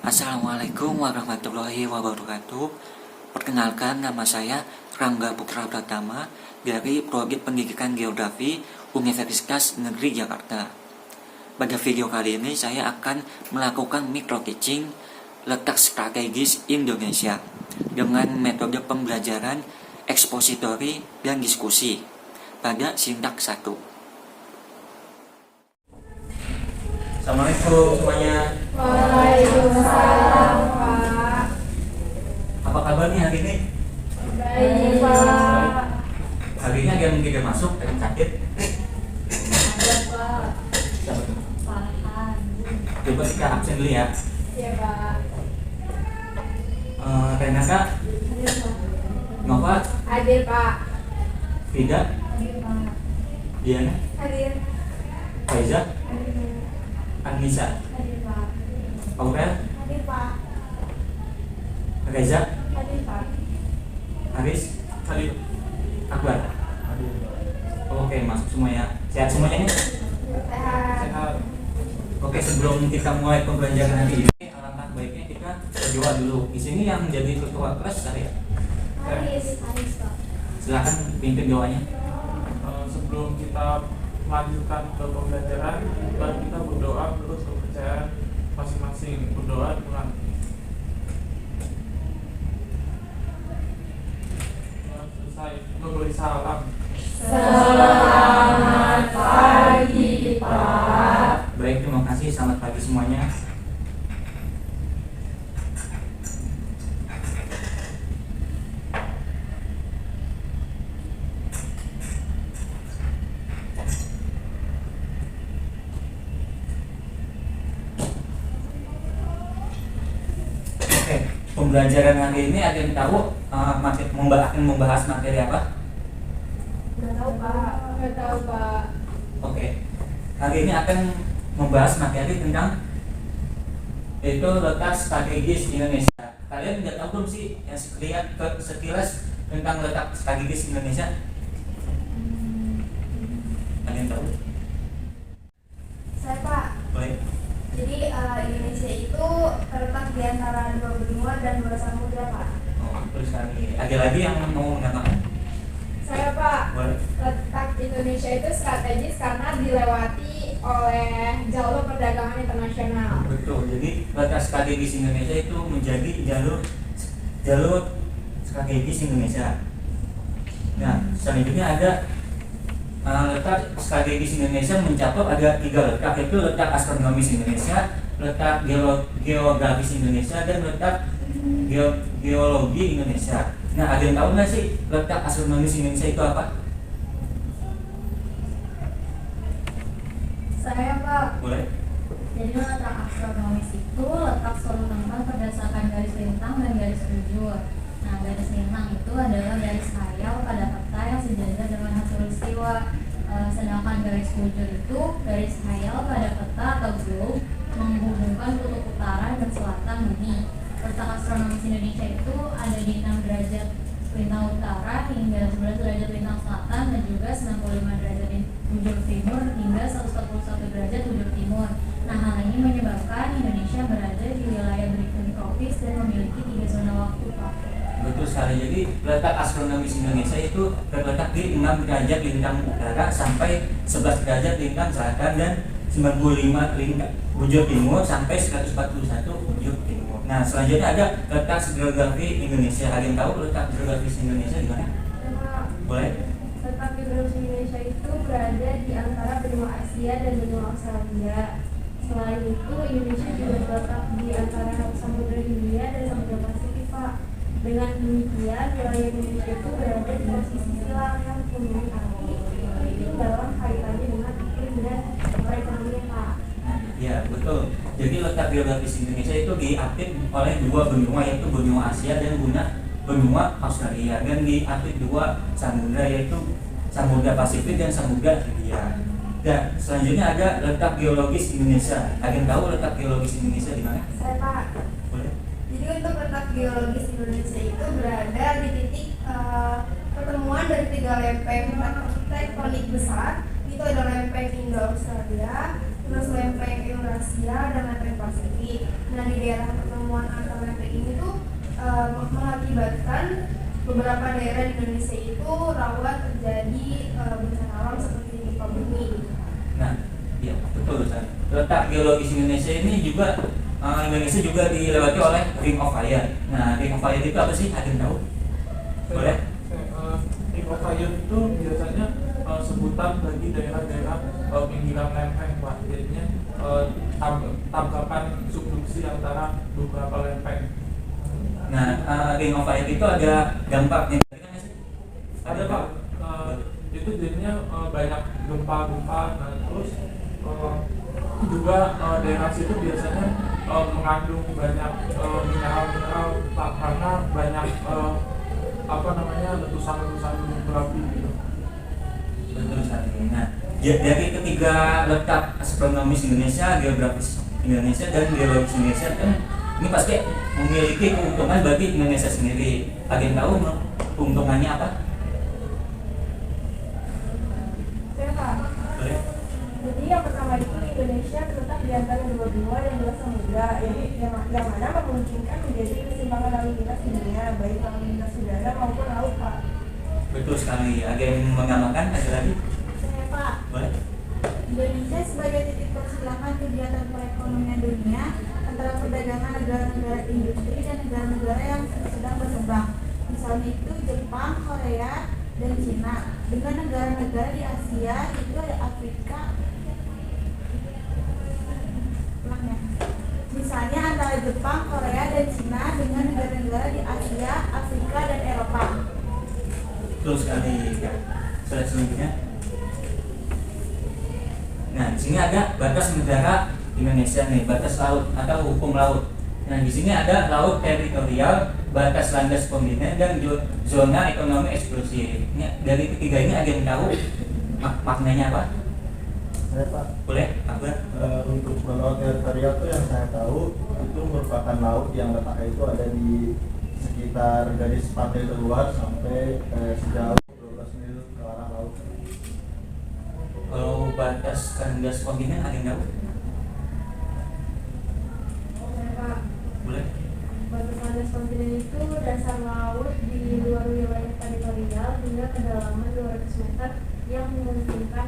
Assalamualaikum warahmatullahi wabarakatuh. Perkenalkan, nama saya Rangga Putra Pratama dari Prodi Pendidikan Geografi Universitas Negeri Jakarta. Pada video kali ini saya akan melakukan micro teaching letak strategis Indonesia dengan metode pembelajaran ekspositori dan diskusi pada sintaks 1. Assalamualaikum semuanya. Waalaikumsalam, Pak. Apa kabar nih hari ini? Baik, Pak. Hari ini ada yang tidak masuk, ada yang sakit. Ada, Pak. Siapa tuh? Farhan. Coba kita absen dulu ya. Iya, Pak. Renata, Hadir, Pak. Nova, Hadir, Pak. Frida, Hadir, Pak. Diana, Hadir. Faiza, Hadir, Anissa, Hadir, Pak. Aurel, Hadir, Pak. Reza, Hadir, Pak. Haris, Akbar. Oke, masuk semua ya. Sehat semuanya nih? Sehat. Oke, sebelum kita mulai pembelajaran hari ini, alangkah baiknya kita berdoa dulu. Di sini yang jadi ketua kelas saya. Haris, Pak. Silakan pimpin doanya. Sebelum kita melanjutkan ke pembelajaran, mari kita berdoa menurut kepercayaan masing-masing. Berdoa dengan selesai memberi salam. Selamat pagi, Pak. Baik, terima kasih. Selamat pagi semuanya. Oke, pembelajaran hari ini ada yang tahu akan membahas materi apa? Nggak tahu, Pak. Nggak tahu, Pak. Oke, hari ini akan membahas materi tentang itu letak strategis Indonesia. Kalian nggak tahu belum sih yang sekilas tentang letak strategis Indonesia? Ada yang tahu? Saya, Pak. Boleh? Jadi Indonesia itu terletak di antara dua benua dan dua samudra, Pak. Oh, terus kali ada lagi yang mau mengatakan? Saya, Pak. Boleh? Letak Indonesia itu strategis karena dilewati oleh jalur perdagangan internasional. Betul. Jadi letak strategis Indonesia itu menjadi jalur strategis Indonesia. Nah, selanjutnya ada letak strategis Indonesia mencakup ada 3 letak, yaitu letak astronomis Indonesia, letak geografis Indonesia, dan letak geologi Indonesia. Nah, ada yang tahu nggak sih letak astronomis Indonesia itu apa? Saya, Pak. Boleh? Jadi letak astronomis itu letak suatu tempat berdasarkan garis lintang dan garis bujur. Nah, garis lintang itu adalah garis khayal pada peta yang sejajar dengan khatulistiwa. Sedangkan garis bujur itu garis khayal pada peta atau globe menghubungkan kutub utara dan selatan bumi. Letak astronomis Indonesia itu ada di 6 derajat lintang utara hingga 11 derajat lintang selatan dan juga 95 derajat bujur timur hingga 141 derajat bujur timur. Nah, hal ini menyebabkan Indonesia berada di wilayah beriklim tropis dan memiliki 3 zona waktu, Pak. Betul sekali. Jadi letak astronomis Indonesia itu terletak di 6 derajat lintang utara sampai 11 derajat lintang selatan dan 95 lintang bujur timur sampai 141 bujur timur. Nah, selanjutnya ada letak geografi Indonesia. Ada yang tahu letak geografis Indonesia di mana? Pak. Boleh? Letak geografis Indonesia itu berada di antara benua Asia dan benua Australia. Selain itu, Indonesia juga terletak di antara Samudra Hindia dan Samudra Pasifik, Pak. Dengan demikian, wilayah Indonesia itu berada di sisi silang yang memiliki arti penting dalam kaitannya dengan iklim dan perekonomian, Pak. Ya, betul. Jadi letak geografis Indonesia itu diapit oleh 2 benua, yaitu benua Asia dan benua Australia, dan diapit 2 samudra, yaitu Samudra Pasifik dan Samudra Hindia. Dan selanjutnya ada letak geologis Indonesia. Ada yang tahu letak geologis Indonesia di mana? Saya, Pak. Boleh? Jadi untuk letak geologis Indonesia itu berada di titik pertemuan dari 3 lempeng tektonik besar. Itu ada lempeng Indo-Australia, terus lempeng Eurasia dan lempeng Pasifik. Nah, di daerah pertemuan penemuan antar lempeng ini tuh mengakibatkan beberapa daerah di Indonesia itu rawan terjadi bencana alam seperti gempa bumi. Nah, ya betul Ustaz. Letak geologis Indonesia ini juga Indonesia juga dilewati oleh Ring of Fire. Nah, Ring of Fire itu apa sih? Ada yang tahu? Boleh? Ring of Fire itu biasanya sebutan bagi daerah-daerah pinggiran lempeng, Pak. Jadinya tabrakan subduksi antara beberapa lempeng. Nah, Ring of Fire itu ada dampaknya. Ada Pak, itu jadinya banyak gempa-gempa. Nah terus juga daerah situ biasanya mengandung banyak mineral-mineral Pak, karena banyak letusan-letusan gunung berapi gitu. Betul sekali. Nah, dari ketiga letak astronomis Indonesia, geografis Indonesia, dan geologis Indonesia kan ini pasti memiliki keuntungan bagi Indonesia sendiri. Ada yang tahu keuntungannya apa? Saya Pak. Boleh? Jadi yang pertama itu Indonesia terletak di antara dua benua dan dua samudra yang mana memungkinkan menjadi keseimbangan lalu lintas di dunia, baik lalu lintas udara maupun laut, Pak. Betul sekali. Ada yang menambahkan? Ada lagi? Saya Pak, Boleh? Indonesia sebagai titik persilangan kegiatan perekonomian dunia antara perdagangan negara-negara industri dan negara-negara yang sedang berkembang. Misalnya itu Jepang, Korea, dan Cina. Dengan negara-negara di Asia itu ada Afrika. Misalnya antara Jepang, Korea, dan Cina dengan negara-negara di Asia, Afrika, dan Eropa. Betul sekali. Ya. Selanjutnya. Nah, di sini ada batas negara Indonesia nih, batas laut atau hukum laut. Nah, di sini ada laut teritorial, batas landas kombiner, dan zona ekonomi eksklusif. Ini dari ketiga ini ada yang tahu maknanya apa? Saya Pak, Boleh, Pak Bar? untuk laut teritorial itu yang saya tahu itu merupakan laut yang letaknya itu ada di sekitar garis pantai terluar sampai sejauh 12 mil ke arah laut. Kalau batas landas kombiner ada yang tahu? Saya Pak. Boleh? Batas landas kontinen itu dasar laut di luar wilayah teritorial hingga kedalaman 200 meter yang memungkinkan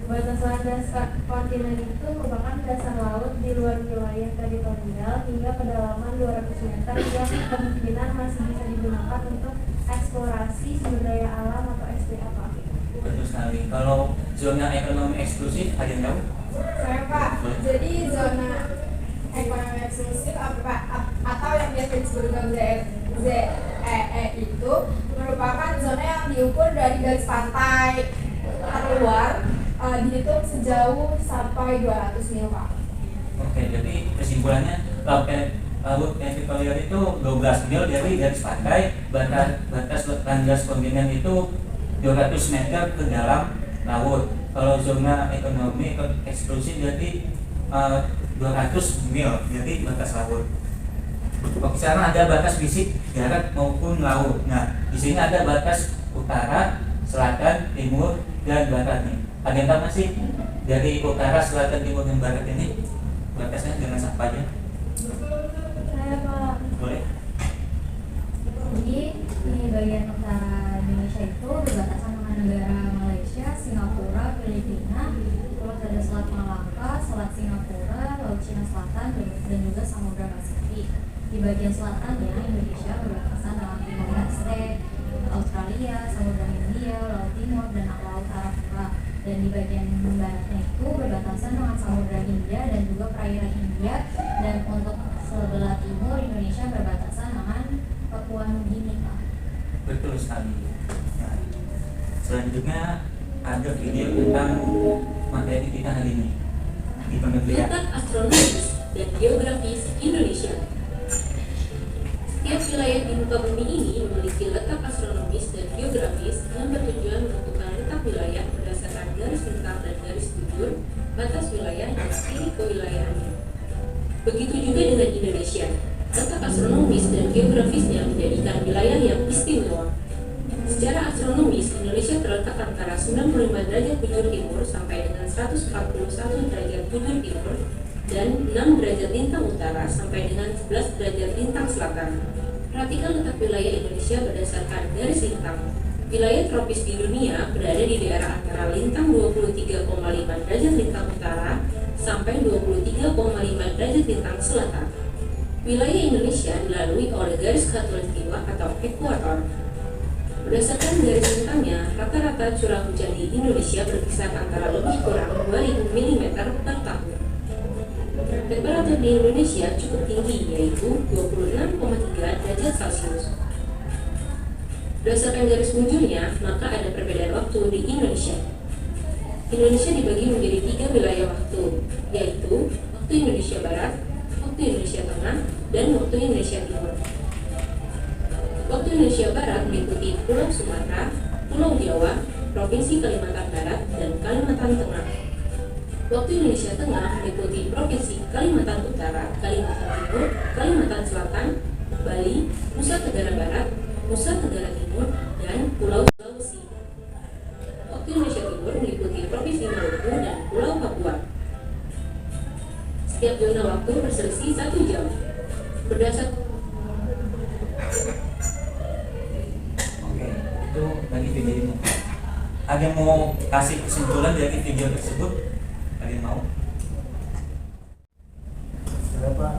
batas landas kontinen itu merupakan dasar laut di luar wilayah teritorial hingga kedalaman 200 meter yang kemungkinan masih bisa digunakan untuk eksplorasi sumber daya alam atau SDA, Pak. Betul sekali. Kalau zona ekonomi eksklusif ada yang tahu? Saya Pak, jadi zona ekonomi eksklusif atau yang biasa disebut dengan ZEE itu merupakan zona yang diukur dari garis pantai terluar dihitung sejauh sampai 200 mil, Pak. Oke, jadi kesimpulannya laut teritorial itu 12 mil dari garis pantai, batas landas kontinen itu 200 meter ke dalam laut. Kalau zona ekonomi eksklusif berarti 200 mil dari batas laut. Oke, sekarang ada batas fisik darat maupun laut. Nah, di sini ada batas utara, selatan, timur, dan barat nih. Ada yang tahu nggak sih dari utara, selatan, timur, dan barat ini batasnya dengan apa aja? Saya Pak. Boleh? Jadi di bagian utara Indonesia itu berbatasan dengan negara Malaysia, Singapura, Filipina, terus ada Selat Malaka, Selat Singapura, Laut Cina Selatan, dan juga Samudra Pasifik. Di bagian selatannya Indonesia berbatasan dengan Timor Leste, Australia, Samudra Hindia, Laut Timur, dan Laut Arafura. Dan di bagian baratnya itu berbatasan dengan Samudra Hindia dan juga perairan India. Dan untuk sebelah timur Indonesia berbatasan dengan Papua Nugini, Pak. Betul sekali. Nah, selanjutnya ada video tentang materi kita hari ini di penelitian. Letak astronomis dan geografis Indonesia. Setiap wilayah di muka bumi ini memiliki letak astronomis dan geografis yang bertujuan menentukan letak wilayah berdasarkan garis bentang dan garis bujur, batas wilayah dan ciri kewilayahannya. Begitu juga dengan Indonesia. Letak astronomis dan geografisnya menjadikan wilayah yang istimewa. Secara astronomis, Indonesia terletak antara 95 derajat bujur timur sampai dengan 141 derajat bujur timur dan 6 derajat lintang utara sampai dengan 11 derajat lintang selatan. Perhatikan letak wilayah Indonesia berdasarkan garis lintang. Wilayah tropis di dunia berada di daerah antara lintang 23,5 derajat lintang utara sampai 23,5 derajat lintang selatan. Wilayah Indonesia dilalui oleh garis khatulistiwa atau ekuator. Berdasarkan garis lintangnya, rata-rata curah hujan di Indonesia berkisar antara lebih kurang 2000 mm per tahun. Temperatur di Indonesia cukup tinggi, yaitu 26,3 derajat Celcius. Berdasarkan garis munculnya, maka ada perbedaan waktu di Indonesia. Indonesia dibagi menjadi 3 wilayah waktu, yaitu waktu Indonesia Barat, waktu Indonesia Tengah, dan waktu Indonesia Timur. Waktu Indonesia Barat meliputi Pulau Sumatera, Pulau Jawa, Provinsi Kalimantan Barat, dan Kalimantan Tengah. Waktu Indonesia Tengah meliputi Provinsi Kalimantan Utara, Kalimantan Timur, Kalimantan Selatan, Bali, Nusa Tenggara Barat, Nusa Tenggara Timur, dan Pulau Sulawesi. Waktu Indonesia Timur meliputi Provinsi Maluku dan Pulau Papua. Setiap zona waktu berselisih 1 jam. Oke, itu bagi video ini. Ada yang mau kasih kesimpulan dari video tersebut? Ada yang mau? Ada Pak.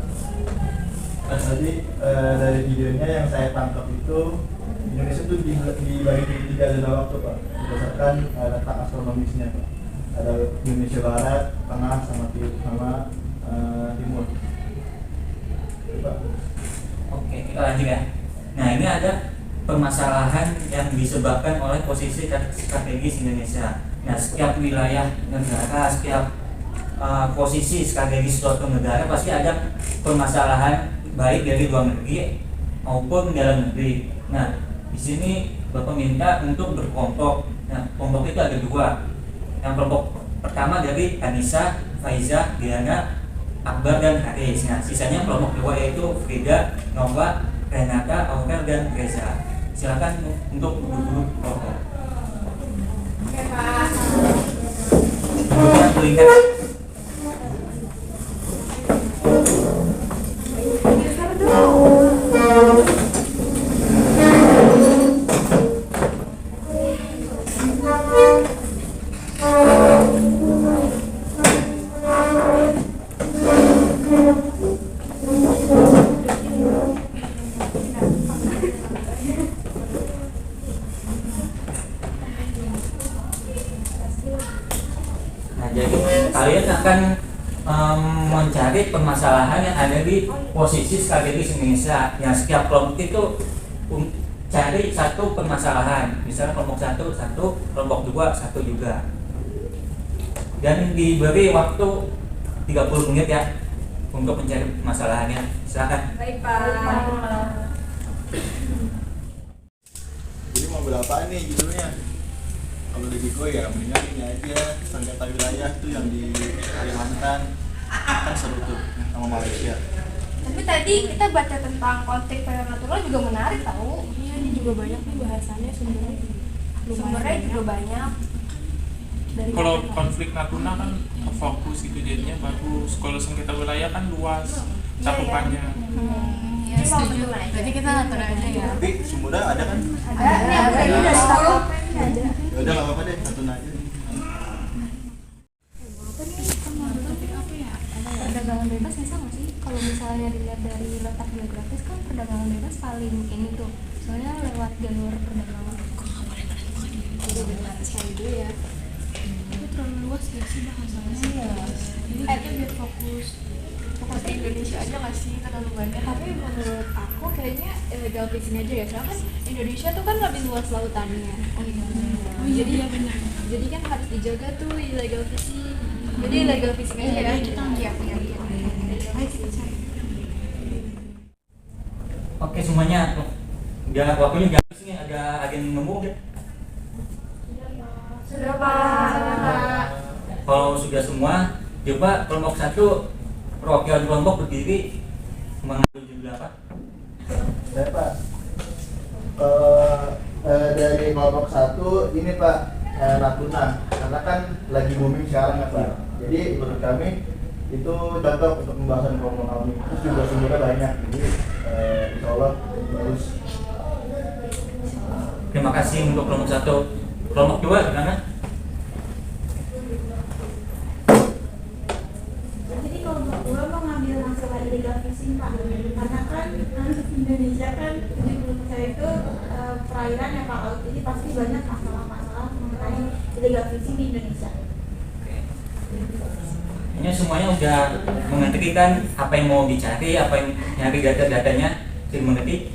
Tadi dari videonya yang saya tangkap itu Indonesia itu dibagi di 3 zona waktu Pak, berdasarkan letak astronomisnya Pak. Ada Indonesia Barat, Tengah, sama Timur. Pak. Oke, kita lanjut ya. Nah, ini ada permasalahan yang disebabkan oleh posisi strategis Indonesia. Nah, setiap wilayah negara, setiap posisi strategis suatu negara pasti ada permasalahan baik dari luar negeri maupun dalam negeri. Nah, di sini Bapak minta untuk berkelompok. Nah, kelompok itu ada 2. Yang kelompok pertama dari Anissa, Faiza, Diana, Akbar, dan Haris. Nah, sisanya kelompok 2 yaitu Frida, Nova, Renata, Aurel, dan Reza. Silakan untuk duduk kelompok. Oke Pak. Kemudian berikan jadi kalian akan mencari permasalahan yang ada di posisi strategis Indonesia. Yang setiap kelompok itu cari satu permasalahan. Misalnya kelompok 1, kelompok 2, 1 juga. Dan diberi waktu 30 menit ya untuk mencari permasalahannya. Silakan. Baik Pak. Jadi mau berapa nih judulnya? Kalau dari gue ya mendingan ini aja, sengketa wilayah tuh yang di Kalimantan kan seru tuh sama Malaysia. Tapi tadi kita baca tentang konteks natural juga menarik tahu. Iya, ini juga banyak nih bahasannya Sumbernya juga banyak. Dari Kalau mana? konflik Natuna kan fokus gitu jadinya bagus. Kalau sengketa wilayah kan luas cakupannya. Iya, setuju. Berarti kita atur aja ya. Tapi sumbernya ada kan? Ada ini udah tahu. Ada. Ya udah nggak apa-apa deh, satu aja. Perdagangan bebas bisa nggak sih? Kalau misalnya dilihat dari letak geografis kan perdagangan bebas paling ini tuh, soalnya lewat jalur perdagangan. Jadi benar sekali dulu ya. Itu terlalu luas ya sih bahasannya. Jadi kita biar fokus Tapi Indonesia aja nggak sih terlalu banyak. Tapi menurut aku kayaknya illegal fishing aja ya. Soalnya kan Indonesia tuh kan lebih luas lautannya. Jadi ya benar. Jadi kan harus dijaga tuh illegal fishing. Jadi illegal fishing aja ya. Kita iya. Oke semuanya. Udah waktunya habis nih, ada yang nunggu ya. Sudah Pak. Kalau sudah semua, coba kelompok 1 perwakilan kelompok berdiri mengambil judul apa? Saya Pak, dari kelompok 1 ini Pak, Natuna, karena kan lagi booming sekarang ya Pak. Jadi menurut kami itu cocok untuk pembahasan kelompok kami. Terus juga sumbernya banyak, jadi insya Allah bagus. Terima kasih untuk kelompok 1. Kelompok 2 gimana? Jadi kelompok 2 mau ngambil masalah illegal fishing Pak, karena kan Indonesia kan 70% itu perairan ya Pak laut, jadi pasti banyak masalah-masalah mengenai illegal fishing di Indonesia. Ini semuanya udah mengerti kan apa yang mau dicari, apa yang nyari data-datanya, sudah mengerti?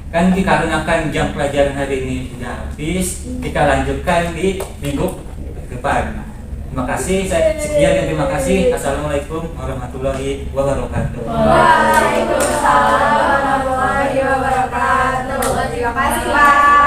Kan dikarenakan jam pelajaran hari ini sudah habis, kita lanjutkan di minggu depan. Terima kasih, sekian dan terima kasih. Assalamualaikum warahmatullahi wabarakatuh. Waalaikumsalam warahmatullahi wabarakatuh. Terima kasih Pak.